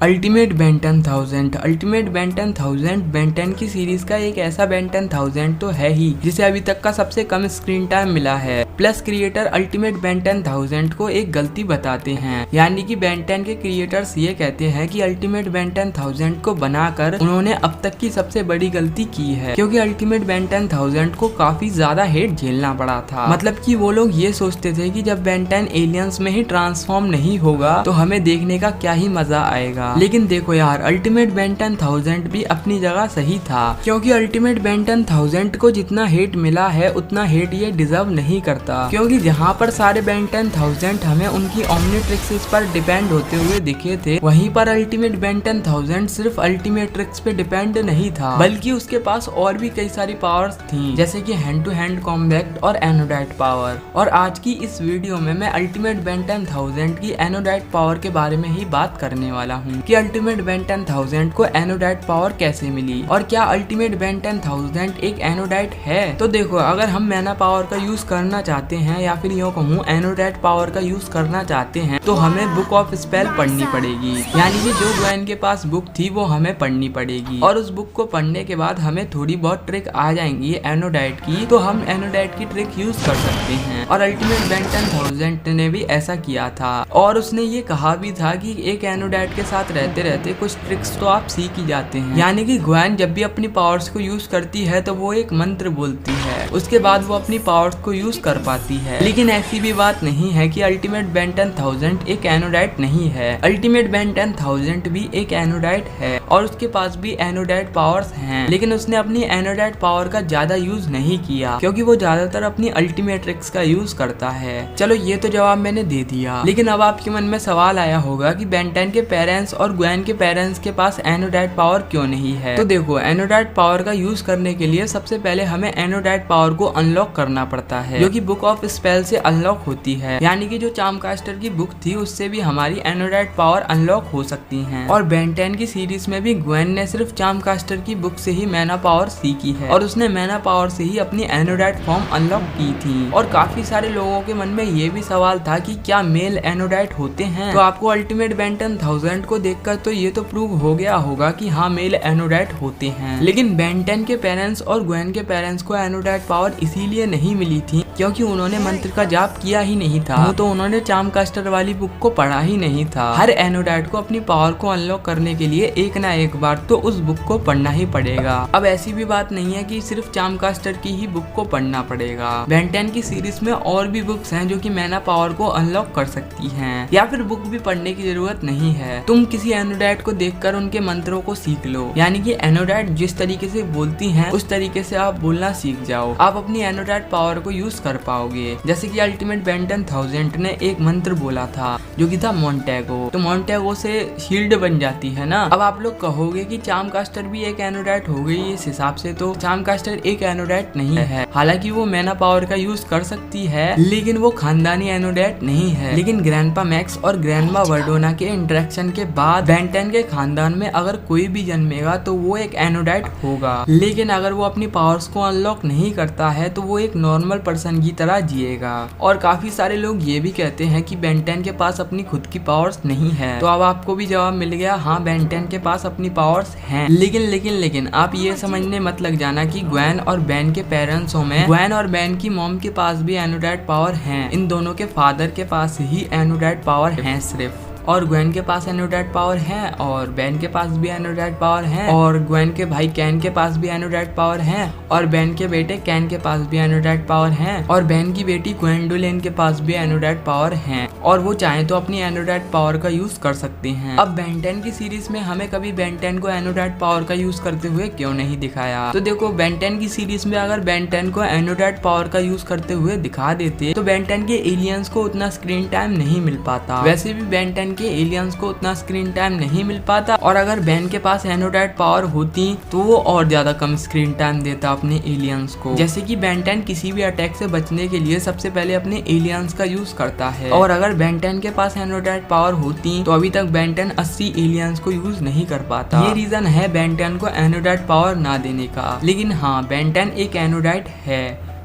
Ultimate Ben 10,000। Ultimate Ben 10,000 Ben 10 की series का एक ऐसा बेन 10,000 तो है ही जिसे अभी तक का सबसे कम स्क्रीन टाइम मिला है। प्लस क्रिएटर अल्टीमेट बेन 10,000 को एक गलती बताते हैं, यानी कि बेन 10 के क्रिएटर्स ये कहते हैं कि अल्टीमेट बेन 10,000 को बनाकर उन्होंने अब तक की सबसे बड़ी गलती की है, क्योंकि अल्टीमेट बेन 10,000 को काफी ज्यादा हेट झेलना पड़ा था। मतलब कि वो लोग ये सोचते थे कि जब बेन 10 एलियंस में ही ट्रांसफॉर्म नहीं होगा तो हमें देखने का क्या ही मजा आएगा। लेकिन देखो यार, अल्टीमेट बेन 10,000 भी अपनी जगह सही था, क्योंकि अल्टीमेट बेन 10,000 को जितना हेट मिला है उतना हेट ये डिजर्व नहीं करता। क्योंकि जहाँ पर सारे बेन 10,000 हमें उनकी ओमनिट्रिक्स पर डिपेंड होते हुए दिखे थे, वहीं पर अल्टीमेट बेन 10,000 सिर्फ अल्टीमेट्रिक्स पे डिपेंड नहीं था, बल्कि उसके पास और भी कई सारी पावर्स थी, जैसे कि हैंड टू हैंड कॉम्बैट और एनोडाइट पावर। और आज की इस वीडियो में मैं अल्टीमेट बेन 10,000 की एनोडाइट पावर के बारे में ही बात करने वाला हूँ कि अल्टीमेट बेन 10,000 को एनोडाइट पावर कैसे मिली और क्या अल्टीमेट बेन 10,000 एक एनोडाइट है। तो देखो, अगर हम मैना पावर का यूज करना चाहते हैं या फिर यूँ कहूँ एनोडाइट पावर का यूज करना चाहते हैं तो हमें बुक ऑफ स्पेल पढ़नी पड़ेगी, यानी कि जो ग्वेन के पास बुक थी वो हमें पढ़नी पड़ेगी। और उस बुक को पढ़ने के बाद हमें थोड़ी बहुत ट्रिक आ जाएंगी एनोडाइट की, तो हम एनोडाइट की ट्रिक यूज कर सकते हैं। और अल्टीमेट बेन 10,000 ने भी ऐसा किया था, और उसने ये कहा भी था कि एक एनोडाइट के साथ रहते रहते कुछ ट्रिक्स तो आप सीख ही जाते हैं। यानी कि ग्वेन जब भी अपनी पावर्स को यूज करती है तो वो एक मंत्र बोलती है, उसके बाद वो अपनी पावर्स को यूज कर पाती है। लेकिन ऐसी भी बात नहीं है कि अल्टीमेट बेन 10,000 एक एनोडाइट नहीं है। अल्टीमेट बेन 10,000 भी एक एनोडाइट है और उसके पास भी एनोडाइट पावर्स हैं, लेकिन उसने अपनी एनोडाइट पावर का ज्यादा यूज नहीं किया, क्योंकि वो ज्यादातर अपनी अल्टीमेट्रिक्स का यूज करता है। चलो, ये तो जवाब मैंने दे दिया, लेकिन अब आपके मन में सवाल आया होगा कि बेन 10 के पेरेंट्स और ग्वेन के पेरेंट्स के पास एनोडाइट पावर क्यों नहीं है। तो देखो, एनोडाइट पावर का यूज करने के लिए सबसे पहले हमें एनोडाइट पावर को अनलॉक करना पड़ता है, जो कि बुक ऑफ स्पेल से अनलॉक होती है। यानी कि जो चार्मकास्टर की बुक थी उससे भी हमारी एनोडाइट पावर अनलॉक हो सकती है। और बेन 10 की सीरीज में भी ग्वेन ने सिर्फ चार्मकास्टर की बुक से ही मैना पावर सीखी है, और उसने मैना पावर से ही अपनी एनोडाइट फॉर्म अनलॉक की थी। और काफी सारे लोगों के मन में ये भी सवाल था कि क्या मेल एनोडाइट होते हैं। तो आपको अल्टीमेट बेन 10,000 को देखकर तो ये तो प्रूव हो गया होगा कि हाँ, मेल एनोडाइट होते हैं। लेकिन बेन 10 के पेरेंट्स और ग्वेन के पेरेंट्स को एनोडाइट पावर इसीलिए नहीं मिली थी क्योंकि उन्होंने मंत्र का जाप किया ही नहीं था, तो उन्होंने चार्मकास्टर वाली बुक को पढ़ा ही नहीं था। हर एनोडाइट को अपनी पावर को अनलॉक करने के लिए एक ना एक बार तो उस बुक को पढ़ना ही पड़ेगा। अब ऐसी भी बात नहीं है कि सिर्फ चार्मकास्टर की ही बुक को पढ़ना पड़ेगा। बेन 10 की सीरीज में और भी बुक्स हैं जो कि मैना पावर को अनलॉक कर सकती हैं, या फिर बुक भी पढ़ने की जरूरत नहीं है। तुम किसी एनोडाइट को देखकर उनके मंत्रों को सीख लो, यानी कि एनोडाइट जिस तरीके से बोलती हैं उस तरीके से आप बोलना सीख जाओ। आप अपनी एनोडाइट पावर को यूज कर पाओगे। जैसे कि अल्टीमेट बेन 10,000 ने एक मंत्र बोला था जो कि था मोन्टेगो, तो मोन्टेगो से शील्ड बन जाती है ना। अब आप लोग कहोगे कि चार्मकास्टर भी एक एनोडाइट हो गई, इस हिसाब से तो चार्मकास्टर एक एनोडाइट नहीं है। हालांकि वो मैना पावर का यूज कर सकती है, लेकिन वो खानदानी एनोडाइट नहीं है। लेकिन ग्रैंडपा मैक्स और ग्रैंडमा वर्डोना के इंटरेक्शन के बाद बेन 10 के खानदान में अगर कोई भी जन्मेगा तो वो एक एनोडाइट होगा। लेकिन अगर वो अपनी पावर्स को अनलॉक नहीं करता है तो वो एक नॉर्मल पर्सन की तरह जिएगा। और काफी सारे लोग ये भी कहते हैं कि बेन 10 के पास अपनी खुद की पावर्स नहीं है, तो अब आपको भी जवाब मिल गया, हाँ, बेन 10 के पास अपनी पावर्स हैं। लेकिन आप ये समझने मत लग जाना कि ग्वेन और बेन के पेरेंट्स में ग्वेन और बेन की मॉम के पास भी एनोडाइट पावर हैं। इन दोनों के फादर के पास ही एनोडाइट पावर हैं सिर्फ। और ग्वेन के पास एनोडाइट पावर है, और बेन के पास भी एनोडाइट पावर है, और ग्वेन के भाई कैन के पास भी एनोडाइट पावर है, और बेन के बेटे कैन के पास भी एनोडाइट पावर है, और बेन की बेटी ग्वेंडोलिन के पास भी एनोडाइट पावर है, और वो चाहे तो अपनी एनोडाइट पावर का यूज कर सकते हैं। अब बेन 10 की सीरीज में हमें कभी बेन 10 को एनोडाइट पावर का यूज करते हुए क्यों नहीं दिखाया। तो देखो, बेन 10 की सीरीज में अगर बेन 10 को एनोडाइट पावर का यूज करते हुए दिखा देते तो बेन 10 के एलियंस को उतना स्क्रीन टाइम नहीं मिल पाता। वैसे भी बेन 10 के एलियंस को उतना स्क्रीन टाइम नहीं मिल पाता, और अगर बेन के पास एनोडाइट पावर होती तो वो और ज्यादा कम स्क्रीन टाइम देता अपने एलियंस को। जैसे कि बेन 10 किसी भी अटैक से बचने के लिए सबसे पहले अपने एलियंस का यूज करता है, और अगर बेन 10 के पास एनोडाइट पावर होती तो अभी तक बेन 10 80 एलियंस को यूज नहीं कर पाता। ये रीजन है बेन 10 को एनोडाइट पावर ना देने का। लेकिन हाँ, बेन 10 एक एनोडाइट है।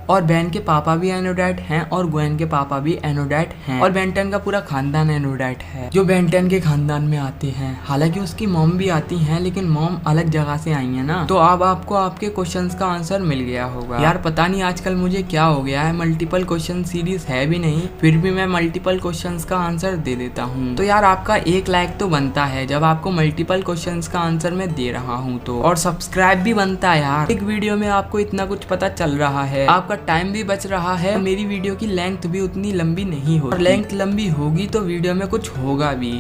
और बेन के पापा भी एनोडैट हैं और ग्वेन के पापा भी एनोडैट हैं और बेन 10 का पूरा खानदान एनोडैट है जो बेन 10 के खानदान में आते हैं। हालांकि उसकी मॉम भी आती हैं लेकिन मॉम अलग जगह से आई है ना। तो अब आपको आपके क्वेश्चंस का आंसर मिल गया होगा। यार पता नहीं आजकल मुझे क्या हो गया है, मल्टीपल क्वेश्चन सीरीज है भी नहीं फिर भी मैं मल्टीपल क्वेश्चंस का आंसर दे देता हूँ। तो यार आपका 1 लाइक तो बनता है जब आपको मल्टीपल क्वेश्चंस का आंसर मैं दे रहा हूँ तो, और सब्सक्राइब भी बनता है यार। एक वीडियो में आपको इतना कुछ पता चल रहा है, आपका टाइम भी बच रहा है, मेरी वीडियो की लेंथ भी उतनी लंबी नहीं होगी। लेंथ लंबी होगी तो वीडियो में कुछ होगा भी,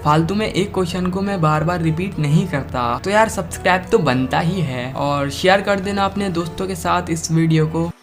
फालतू में एक क्वेश्चन को मैं बार बार रिपीट नहीं करता। तो यार सब्सक्राइब तो बनता ही है और शेयर कर देना अपने दोस्तों के साथ इस वीडियो को।